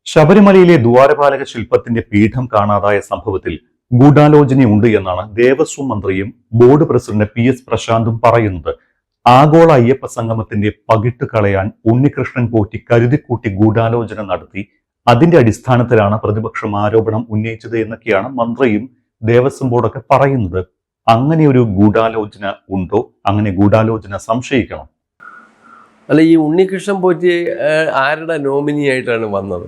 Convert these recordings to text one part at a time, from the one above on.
ശബരിമലയിലെ ദ്വാരപാലക ശില്പത്തിന്റെ പീഠം കാണാതായ സംഭവത്തിൽ ഗൂഢാലോചനയുണ്ട് എന്നാണ് ദേവസ്വം മന്ത്രിയും ബോർഡ് പ്രസിഡന്റ് PS പ്രശാന്തും പറയുന്നത്. ആഗോള അയ്യപ്പ സംഗമത്തിന്റെ പകിട്ട് കളയാൻ ഉണ്ണികൃഷ്ണൻ പോറ്റി കരുതിക്കൂട്ടി ഗൂഢാലോചന നടത്തി. അതിന്റെ അടിസ്ഥാനത്തിലാണ് പ്രതിപക്ഷം ആരോപണം ഉന്നയിച്ചത് എന്നൊക്കെയാണ് മന്ത്രിയും ദേവസ്വം ബോർഡൊക്കെ പറയുന്നത്. അങ്ങനെ ഒരു ഗൂഢാലോചന ഉണ്ടോ? അങ്ങനെ ഗൂഢാലോചന സംശയിക്കണം. അല്ല, ഈ ഉണ്ണികൃഷ്ണൻ പോറ്റി ആരുടെ നോമിനി ആയിട്ടാണ് വന്നത്?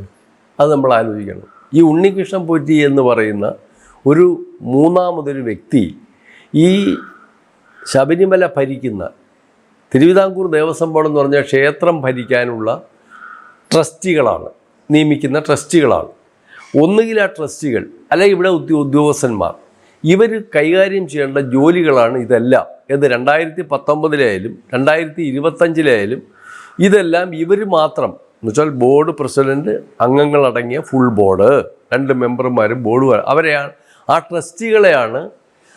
അത് നമ്മൾ ആലോചിക്കണം. ഈ ഉണ്ണികൃഷ്ണൻ പോറ്റി എന്ന് പറയുന്ന ഒരു മൂന്നാമതൊരു വ്യക്തി ഈ ശബരിമല ഭരിക്കുന്ന തിരുവിതാംകൂർ ദേവസ്വം ബോർഡ് എന്ന് പറഞ്ഞാൽ ക്ഷേത്രം ഭരിക്കാനുള്ള ട്രസ്റ്റികളാണ്, നിയമിക്കുന്ന ട്രസ്റ്റികളാണ്. ഒന്നുകിൽ ആ ട്രസ്റ്റികൾ അല്ലെങ്കിൽ ഇവിടെ ഉദ്യോഗസ്ഥന്മാർ, ഇവർ കൈകാര്യം ചെയ്യേണ്ട ജോലികളാണ് ഇതെല്ലാം. ഇത് 2019 2025 ഇതെല്ലാം ഇവർ മാത്രം എന്നുവെച്ചാൽ ബോർഡ് പ്രസിഡന്റ്, അംഗങ്ങളടങ്ങിയ ഫുൾ ബോർഡ്, 2 മെമ്പർമാരും ബോർഡ്, അവരെയാണ്, ആ ട്രസ്റ്റികളെയാണ്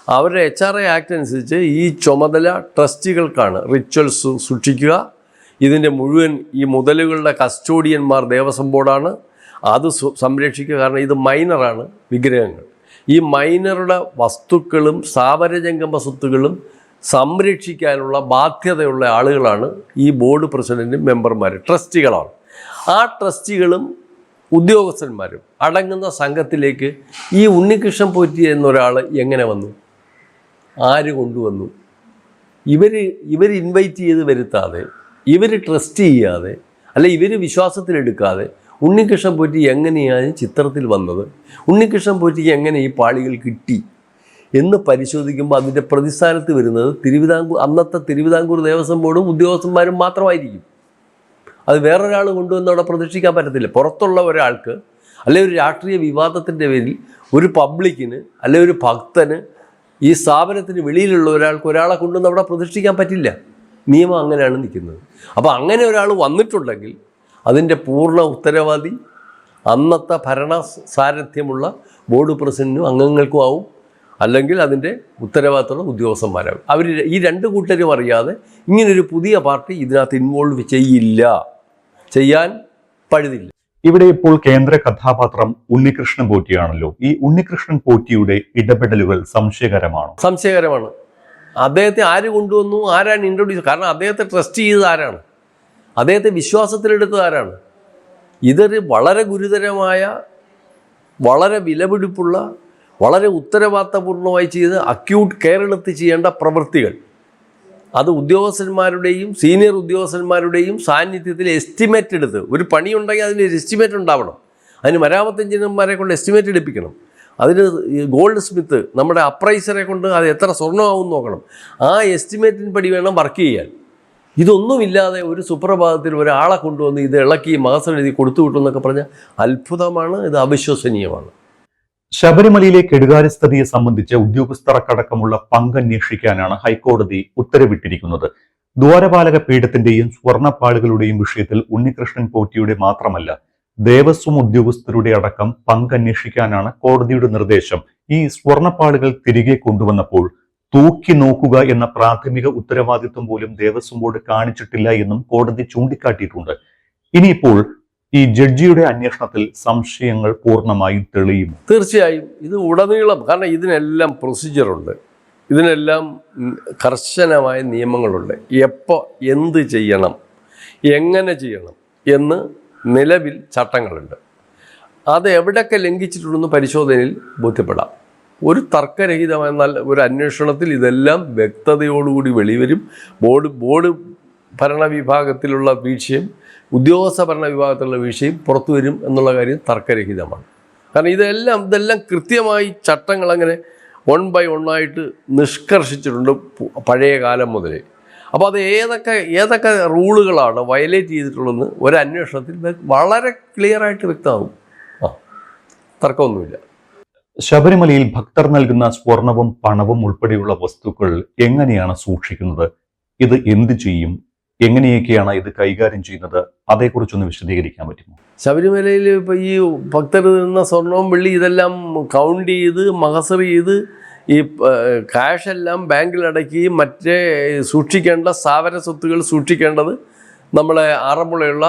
അവരുടെ HRA ആക്ട് അനുസരിച്ച് ഈ ചുമതല ട്രസ്റ്റികൾക്കാണ്. റിച്വൽസ് സൂക്ഷിക്കുക, ഇതിൻ്റെ മുഴുവൻ ഈ മുതലുകളുടെ കസ്റ്റോഡിയന്മാർ ദേവസ്വം ബോർഡാണ്. അത് സംരക്ഷിക്കുക. കാരണം ഇത് മൈനറാണ് വിഗ്രഹങ്ങൾ. ഈ മൈനറുടെ വസ്തുക്കളും സ്ഥാവരജംഗമ സ്വത്തുക്കളും സംരക്ഷിക്കാനുള്ള ബാധ്യതയുള്ള ആളുകളാണ് ഈ ബോർഡ് പ്രസിഡൻറ്റും മെമ്പർമാർ, ട്രസ്റ്റികളാണ്. ആ ട്രസ്റ്റികളും ഉദ്യോഗസ്ഥന്മാരും അടങ്ങുന്ന സംഘത്തിലേക്ക് ഈ ഉണ്ണികൃഷ്ണൻ പോറ്റി എന്നൊരാൾ എങ്ങനെ വന്നു? ആര് കൊണ്ടുവന്നു? ഇവർ ഇൻവൈറ്റ് ചെയ്ത് വരുത്താതെ, ഇവർ ട്രസ്റ്റ് ചെയ്യാതെ, അല്ലെ ഇവർ വിശ്വാസത്തിലെടുക്കാതെ ഉണ്ണികൃഷ്ണൻ പോറ്റി എങ്ങനെയാണ് ചിത്രത്തിൽ വന്നത്? ഉണ്ണികൃഷ്ണൻ പോറ്റിക്ക് എങ്ങനെ ഈ പാളികൾ കിട്ടി എന്ന് പരിശോധിക്കുമ്പോൾ അതിൻ്റെ പ്രതിസ്ഥാനത്ത് വരുന്നത് അന്നത്തെ തിരുവിതാംകൂർ ദേവസ്വം ബോർഡും ഉദ്യോഗസ്ഥന്മാരും മാത്രമായിരിക്കും. അത് വേറൊരാൾ കൊണ്ടുവന്ന് അവിടെ പ്രതീക്ഷിക്കാൻ പറ്റത്തില്ല. പുറത്തുള്ള ഒരാൾക്ക്, അല്ലെ ഒരു രാഷ്ട്രീയ വിവാദത്തിൻ്റെ പേരിൽ ഒരു പബ്ലിക്കിന്, അല്ലെ ഒരു ഭക്തന്, ഈ സ്ഥാപനത്തിന് വെളിയിലുള്ള ഒരാളെ കൊണ്ടുവന്ന് അവിടെ പ്രതിഷ്ഠിക്കാൻ പറ്റില്ല. നിയമം അങ്ങനെയാണ് നിൽക്കുന്നത്. അപ്പോൾ അങ്ങനെ ഒരാൾ വന്നിട്ടുണ്ടെങ്കിൽ അതിൻ്റെ പൂർണ്ണ ഉത്തരവാദി അന്നത്തെ ഭരണ സാരഥ്യമുള്ള ബോർഡ് പ്രസിഡന്റിനും അംഗങ്ങൾക്കും ആവും, അല്ലെങ്കിൽ അതിൻ്റെ ഉത്തരവാദിത്തമുള്ള ഉദ്യോഗസ്ഥന്മാരാകും. അവർ ഈ 2 കൂട്ടരും അറിയാതെ ഇങ്ങനൊരു പുതിയ പാർട്ടി ഇതിനകത്ത് ഇൻവോൾവ് ചെയ്യാൻ പഴുതില്ല. ഇവിടെ ഇപ്പോൾ കേന്ദ്ര കഥാപാത്രം ഉണ്ണികൃഷ്ണൻ പോറ്റിയാണല്ലോ. ഈ ഉണ്ണികൃഷ്ണൻ പോറ്റിയുടെ ഇടപെടലുകൾ സംശയകരമാണ്. അദ്ദേഹത്തെ ആര് കൊണ്ടുവന്നു? ആരാണ് ഇൻട്രൊഡ്യൂസ്? കാരണം അദ്ദേഹത്തെ ട്രസ്റ്റ് ചെയ്തത് ആരാണ്? അദ്ദേഹത്തെ വിശ്വാസത്തിലെടുത്തത് ആരാണ്? ഇതൊരു വളരെ ഗുരുതരമായ, വളരെ വിലപിടിപ്പുള്ള, വളരെ ഉത്തരവാദിത്തപൂർണ്ണമായി ചെയ്ത് അക്യൂട്ട് കെയർ എടുത്ത് ചെയ്യേണ്ട പ്രവൃത്തികൾ, അത് ഉദ്യോഗസ്ഥന്മാരുടെയും സീനിയർ ഉദ്യോഗസ്ഥന്മാരുടെയും സാന്നിധ്യത്തിൽ എസ്റ്റിമേറ്റ് എടുത്ത്, ഒരു പണിയുണ്ടെങ്കിൽ അതിന് ഒരു എസ്റ്റിമേറ്റ് ഉണ്ടാവണം. അതിന് മരാമത്ത് എഞ്ചിനീയർമാരെ കൊണ്ട് എസ്റ്റിമേറ്റ് എടുപ്പിക്കണം. അതിന് ഗോൾഡ് സ്മിത്ത്, നമ്മുടെ അപ്രൈസറെ കൊണ്ട് അത് എത്ര സ്വർണ്ണമാവും നോക്കണം. ആ എസ്റ്റിമേറ്റിന് പടി വേണം വർക്ക് ചെയ്യാൻ. ഇതൊന്നുമില്ലാതെ ഒരു സുപ്രഭാതത്തിൽ ഒരാളെ കൊണ്ടുവന്ന് ഇത് ഇളക്കി മാസം എഴുതി കൊടുത്തു വിട്ടുമെന്നൊക്കെ പറഞ്ഞാൽ അത്ഭുതമാണ്. ഇത് അവിശ്വസനീയമാണ്. ശബരിമലയിലെ കെടുകാര്യസ്ഥതയെ സംബന്ധിച്ച് ഉദ്യോഗസ്ഥർക്കടക്കമുള്ള പങ്കന്വേഷിക്കാനാണ് ഹൈക്കോടതി ഉത്തരവിട്ടിരിക്കുന്നത്. ദ്വാരപാലക പീഠത്തിന്റെയും സ്വർണ്ണപ്പാളുകളുടെയും വിഷയത്തിൽ ഉണ്ണികൃഷ്ണൻ പോറ്റിയുടെ മാത്രമല്ല, ദേവസ്വം ഉദ്യോഗസ്ഥരുടെ അടക്കം പങ്കന്വേഷിക്കാനാണ് കോടതിയുടെ നിർദ്ദേശം. ഈ സ്വർണ്ണപ്പാളുകൾ തിരികെ കൊണ്ടുവന്നപ്പോൾ തൂക്കി നോക്കുക എന്ന പ്രാഥമിക ഉത്തരവാദിത്വം പോലും ദേവസ്വം ബോർഡ് കാണിച്ചിട്ടില്ല എന്നും കോടതി ചൂണ്ടിക്കാട്ടിയിട്ടുണ്ട്. ഇനിയിപ്പോൾ ഈ ജഡ്ജിയുടെ അന്വേഷണത്തിൽ സംശയങ്ങൾ പൂർണ്ണമായും തെളിയും. തീർച്ചയായും ഇത് ഉടനീളം, കാരണം ഇതിനെല്ലാം പ്രൊസീജിയറുണ്ട്, ഇതിനെല്ലാം കർശനമായ നിയമങ്ങളുണ്ട്. എപ്പോൾ എന്ത് ചെയ്യണം, എങ്ങനെ ചെയ്യണം എന്ന് നിലവിൽ ചട്ടങ്ങളുണ്ട്. അത് എവിടെയൊക്കെ ലംഘിച്ചിട്ടുണ്ടെന്ന് പരിശോധനയിൽ ബോധ്യപ്പെടാം. ഒരു തർക്കരഹിതമായ നല്ല ഒരു അന്വേഷണത്തിൽ ഇതെല്ലാം വ്യക്തതയോടുകൂടി വെളിവരും. ബോർഡ് ഭരണവിഭാഗത്തിലുള്ള വീഴ്ചയും ഉദ്യോഗസ്ഥ ഭരണ വിഭാഗത്തിലുള്ള വീഴ്ചയും പുറത്തു വരും എന്നുള്ള കാര്യം തർക്കരഹിതമാണ്. കാരണം ഇതെല്ലാം കൃത്യമായി ചട്ടങ്ങൾ അങ്ങനെ 1 by 1 ആയിട്ട് നിഷ്കർഷിച്ചിട്ടുണ്ട് പഴയ കാലം മുതലേ. അപ്പോൾ അത് ഏതൊക്കെ റൂളുകളാണ് വയലേറ്റ് ചെയ്തിട്ടുള്ളതെന്ന് ഒരു അന്വേഷണത്തിൽ വളരെ ക്ലിയറായിട്ട് വ്യക്തമാകും. തർക്കമൊന്നുമില്ല. ശബരിമലയിൽ ഭക്തർ നൽകുന്ന സ്വർണവും പണവും ഉൾപ്പെടെയുള്ള വസ്തുക്കൾ എങ്ങനെയാണ് സൂക്ഷിക്കുന്നത്? ഇത് എന്ത് ചെയ്യും? എങ്ങനെയൊക്കെയാണ് ഇത് കൈകാര്യം ചെയ്യുന്നത്? അതേക്കുറിച്ചൊന്ന് വിശദീകരിക്കാൻ പറ്റുമോ? ശബരിമലയിൽ ഇപ്പോൾ ഈ ഭക്തർ തരുന്ന സ്വർണവും വെള്ളി ഇതെല്ലാം കൗണ്ട് ചെയ്ത് മഹസർ ചെയ്ത് ഈ ക്യാഷെല്ലാം ബാങ്കിൽ അടയ്ക്കുകയും മറ്റേ സൂക്ഷിക്കേണ്ട സ്ഥാവര സ്വത്തുകൾ സൂക്ഷിക്കേണ്ടത് നമ്മളെ ആറന്മുളയുള്ള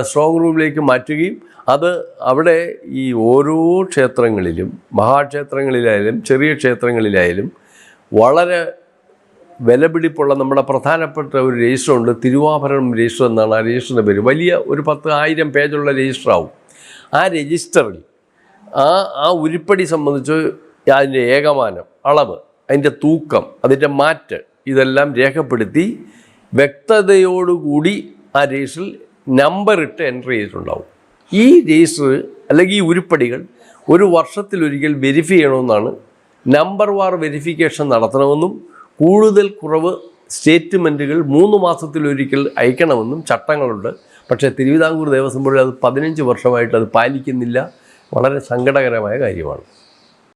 സ്ട്രോങ് റൂമിലേക്ക് മാറ്റുകയും അത് അവിടെ ഈ ഓരോ ക്ഷേത്രങ്ങളിലും മഹാക്ഷേത്രങ്ങളിലായാലും ചെറിയ ക്ഷേത്രങ്ങളിലായാലും വളരെ വിലപിടിപ്പുള്ള നമ്മുടെ പ്രധാനപ്പെട്ട ഒരു രജിസ്റ്ററുണ്ട്, തിരുവാഭരണം രജിസ്റ്റർ എന്നാണ് ആ രജിസ്റ്ററിൻ്റെ പേര്. വലിയ ഒരു 10,000 പേജുള്ള രജിസ്റ്ററാവും. ആ രജിസ്റ്ററിൽ ആ ഉരുപ്പടി സംബന്ധിച്ച് അതിൻ്റെ ഏകമാനം, അളവ്, അതിൻ്റെ തൂക്കം, അതിൻ്റെ മാറ്റ് ഇതെല്ലാം രേഖപ്പെടുത്തി വ്യക്തതയോടുകൂടി ആ രജിസ്റ്ററിൽ നമ്പറിട്ട് എൻട്രി ചെയ്തിട്ടുണ്ടാവും. ഈ രജിസ്റ്റർ അല്ലെങ്കിൽ ഈ ഉരുപ്പടികൾ ഒരു വർഷത്തിലൊരിക്കൽ വെരിഫൈ ചെയ്യണമെന്നാണ്. നമ്പർ വാർ വെരിഫിക്കേഷൻ നടത്തണമെന്നും കൂടുതൽ കുറവ് സ്റ്റേറ്റ്മെൻറ്റുകൾ 3 മാസത്തിലൊരിക്കൽ അയക്കണമെന്നും ചട്ടങ്ങളുണ്ട്. പക്ഷേ തിരുവിതാംകൂർ ദേവസ്വം ബോർഡ് അത് 15 വർഷമായിട്ട് അത് പാലിക്കുന്നില്ല. വളരെ സങ്കടകരമായ കാര്യമാണ്.